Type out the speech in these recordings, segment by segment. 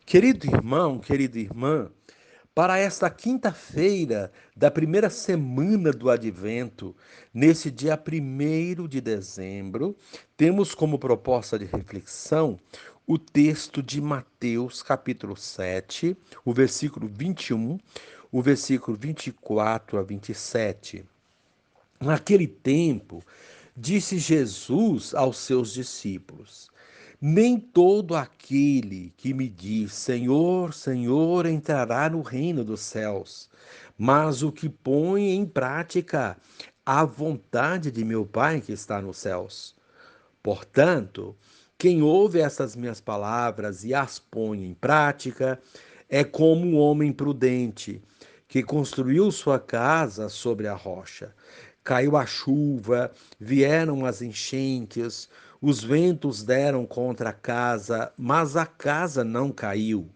Querido irmão, querida irmã, para esta quinta-feira da primeira semana do Advento, nesse dia 1º de dezembro, temos como proposta de reflexão o texto de Mateus, capítulo 7, o versículo 21, o versículo 24 a 27. Naquele tempo, disse Jesus aos seus discípulos: Nem todo aquele que me diz Senhor, Senhor entrará no reino dos céus, mas o que põe em prática a vontade de meu Pai que está nos céus. Portanto, quem ouve essas minhas palavras e as põe em prática é como um homem prudente que construiu sua casa sobre a rocha. Caiu a chuva, vieram as enchentes, os ventos deram contra a casa, mas a casa não caiu,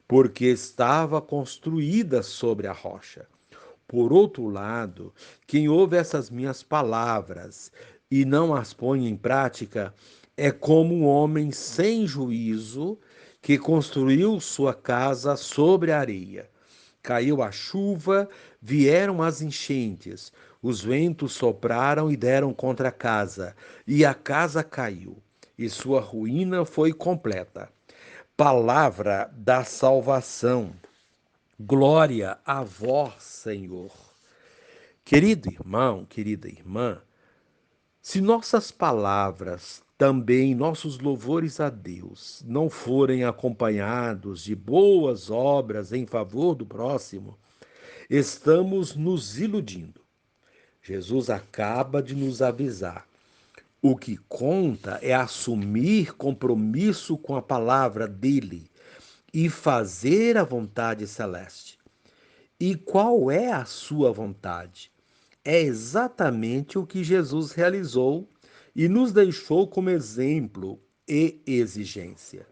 porque estava construída sobre a rocha. Por outro lado, quem ouve essas minhas palavras e não as põe em prática é como um homem sem juízo que construiu sua casa sobre a areia. Caiu a chuva, vieram as enchentes, os ventos sopraram e deram contra a casa, e a casa caiu, e sua ruína foi completa. Palavra da salvação. Glória a vós, Senhor. Querido irmão, querida irmã, se nossas palavras, também nossos louvores a Deus, não forem acompanhados de boas obras em favor do próximo, estamos nos iludindo. Jesus acaba de nos avisar. O que conta é assumir compromisso com a palavra dele e fazer a vontade celeste. E qual é a sua vontade? É exatamente o que Jesus realizou e nos deixou como exemplo e exigência.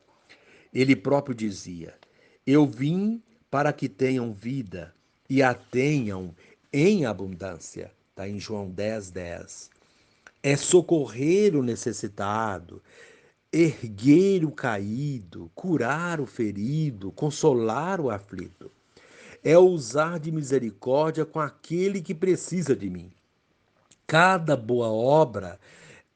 Ele próprio dizia: Eu vim para que tenham vida e a tenham em abundância. Está em João 10, 10. É socorrer o necessitado, erguer o caído, curar o ferido, consolar o aflito. É usar de misericórdia com aquele que precisa de mim. Cada boa obra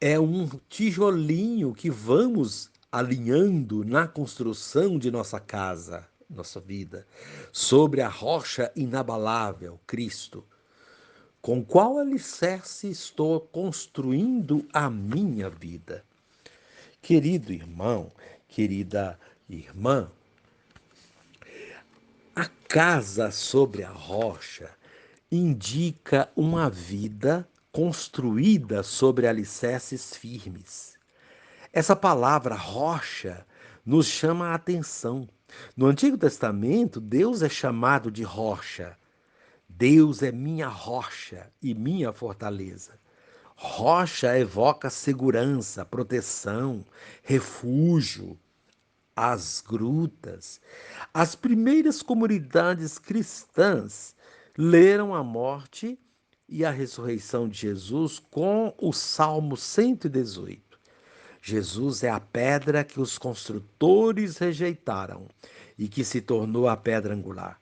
é um tijolinho que vamos alinhando na construção de nossa casa, nossa vida, sobre a rocha inabalável, Cristo. Com qual alicerce estou construindo a minha vida? Querido irmão, querida irmã, a casa sobre a rocha indica uma vida construída sobre alicerces firmes. Essa palavra rocha nos chama a atenção. No Antigo Testamento, Deus é chamado de rocha. Deus é minha rocha e minha fortaleza. Rocha evoca segurança, proteção, refúgio, as grutas. As primeiras comunidades cristãs leram a morte e a ressurreição de Jesus com o Salmo 118. Jesus é a pedra que os construtores rejeitaram e que se tornou a pedra angular.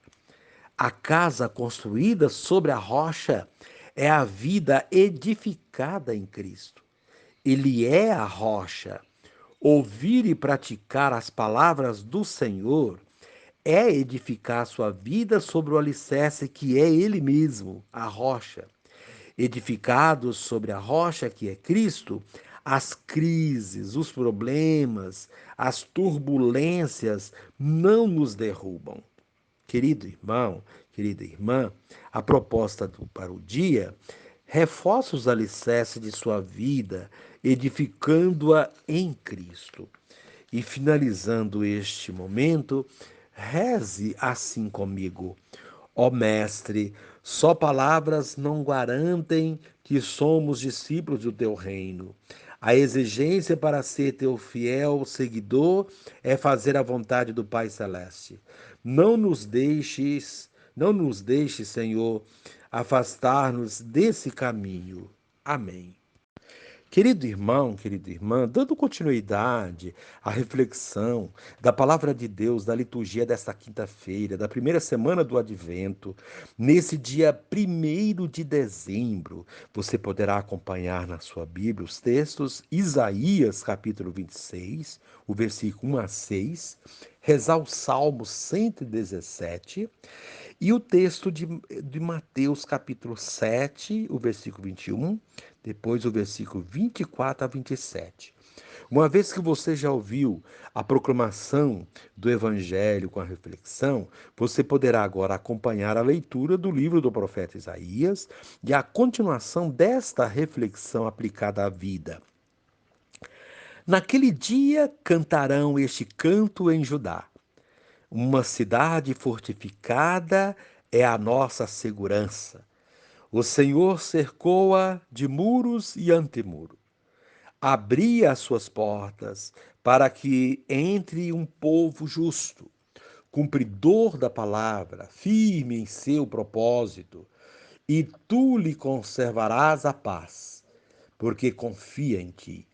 A casa construída sobre a rocha é a vida edificada em Cristo. Ele é a rocha. Ouvir e praticar as palavras do Senhor é edificar sua vida sobre o alicerce que é Ele mesmo, a rocha. Edificados sobre a rocha que é Cristo, as crises, os problemas, as turbulências não nos derrubam. Querido irmão, querida irmã, a proposta para o dia reforça os alicerces de sua vida, edificando-a em Cristo. E finalizando este momento, reze assim comigo. Ó Mestre, só palavras não garantem que somos discípulos do teu reino. A exigência para ser teu fiel seguidor é fazer a vontade do Pai Celeste. Não nos deixes, Senhor, afastar-nos desse caminho. Amém. Querido irmão, querida irmã, dando continuidade à reflexão da palavra de Deus, da liturgia desta quinta-feira, da primeira semana do Advento, nesse dia 1º de dezembro, você poderá acompanhar na sua Bíblia os textos Isaías, capítulo 26, o versículo 1 a 6, rezar o Salmo 117 e o texto de Mateus, capítulo 7, o versículo 21, depois o versículo 24 a 27. Uma vez que você já ouviu a proclamação do Evangelho com a reflexão, você poderá agora acompanhar a leitura do livro do profeta Isaías e a continuação desta reflexão aplicada à vida. Naquele dia cantarão este canto em Judá. Uma cidade fortificada é a nossa segurança. O Senhor cercou-a de muros e antemuro. Abria as suas portas para que entre um povo justo, cumpridor da palavra, firme em seu propósito, e tu lhe conservarás a paz, porque confia em ti.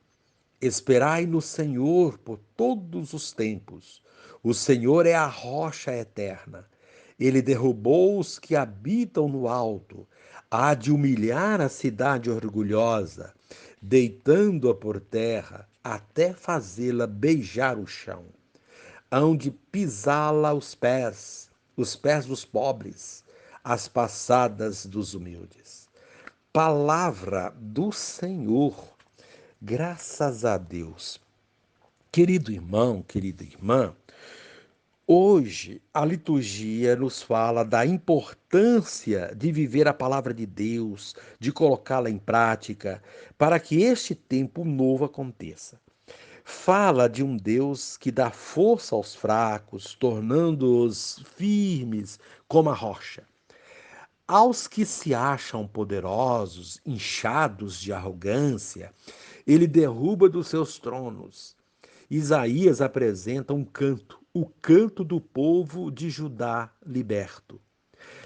Esperai no Senhor por todos os tempos. O Senhor é a rocha eterna. Ele derrubou os que habitam no alto. Há de humilhar a cidade orgulhosa, deitando-a por terra, até fazê-la beijar o chão. Hão de pisá-la os pés dos pobres, as passadas dos humildes. Palavra do Senhor. Graças a Deus. Querido irmão, querida irmã, hoje a liturgia nos fala da importância de viver a palavra de Deus, de colocá-la em prática, para que este tempo novo aconteça. Fala de um Deus que dá força aos fracos, tornando-os firmes como a rocha. Aos que se acham poderosos, inchados de arrogância, ele derruba dos seus tronos. Isaías apresenta um canto, o canto do povo de Judá liberto.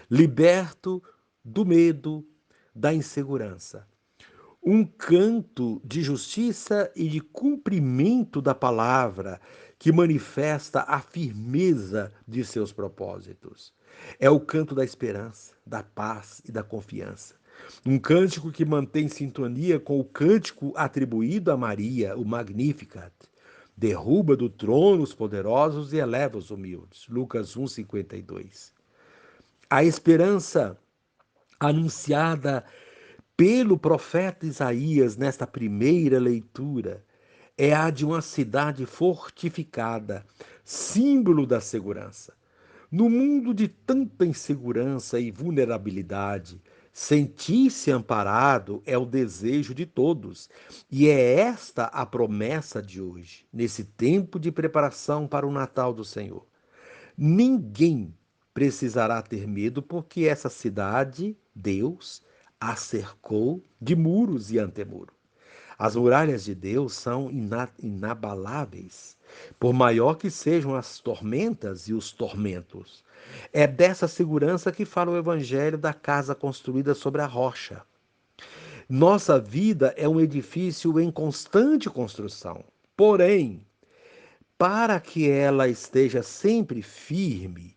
Liberto do medo, da insegurança. Um canto de justiça e de cumprimento da palavra que manifesta a firmeza de seus propósitos. É o canto da esperança, da paz e da confiança. Um cântico que mantém sintonia com o cântico atribuído a Maria, o Magnificat. Derruba do trono os poderosos e eleva os humildes. Lucas 1:52. A esperança anunciada pelo profeta Isaías nesta primeira leitura é a de uma cidade fortificada, símbolo da segurança. No mundo de tanta insegurança e vulnerabilidade, sentir-se amparado é o desejo de todos, e é esta a promessa de hoje, nesse tempo de preparação para o Natal do Senhor. Ninguém precisará ter medo, porque essa cidade, Deus, a cercou de muros e antemuro. As muralhas de Deus são inabaláveis, por maior que sejam as tormentas e os tormentos. É dessa segurança que fala o Evangelho da casa construída sobre a rocha. Nossa vida é um edifício em constante construção. Porém, para que ela esteja sempre firme,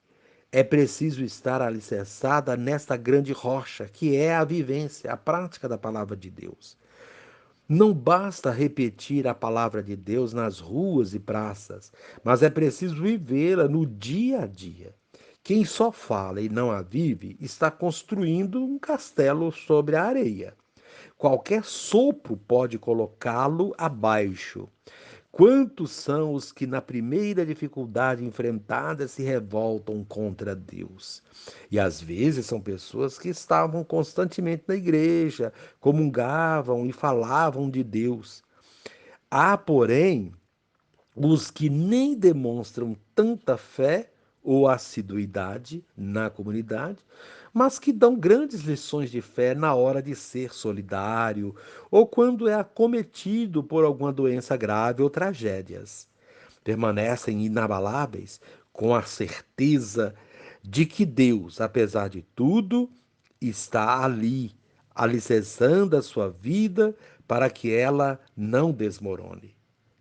é preciso estar alicerçada nesta grande rocha, que é a vivência, a prática da palavra de Deus. Não basta repetir a palavra de Deus nas ruas e praças, mas é preciso vivê-la no dia a dia. Quem só fala e não a vive está construindo um castelo sobre a areia. Qualquer sopro pode colocá-lo abaixo. Quantos são os que, na primeira dificuldade enfrentada, se revoltam contra Deus? E às vezes são pessoas que estavam constantemente na igreja, comungavam e falavam de Deus. Há, porém, os que nem demonstram tanta fé ou assiduidade na comunidade, mas que dão grandes lições de fé na hora de ser solidário ou quando é acometido por alguma doença grave ou tragédias. Permanecem inabaláveis com a certeza de que Deus, apesar de tudo, está ali, alicerçando a sua vida para que ela não desmorone.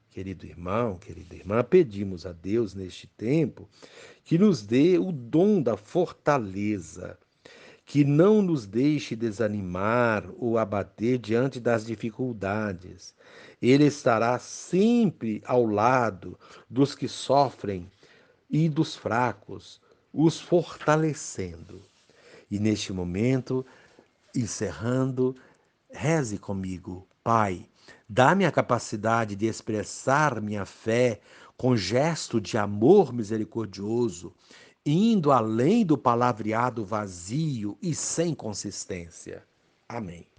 Querido irmão, querida irmã, pedimos a Deus neste tempo que nos dê o dom da fortaleza, que não nos deixe desanimar ou abater diante das dificuldades. Ele estará sempre ao lado dos que sofrem e dos fracos, os fortalecendo. E neste momento, encerrando, reze comigo, Pai. Dá-me a capacidade de expressar minha fé com gesto de amor misericordioso, indo além do palavreado vazio e sem consistência. Amém.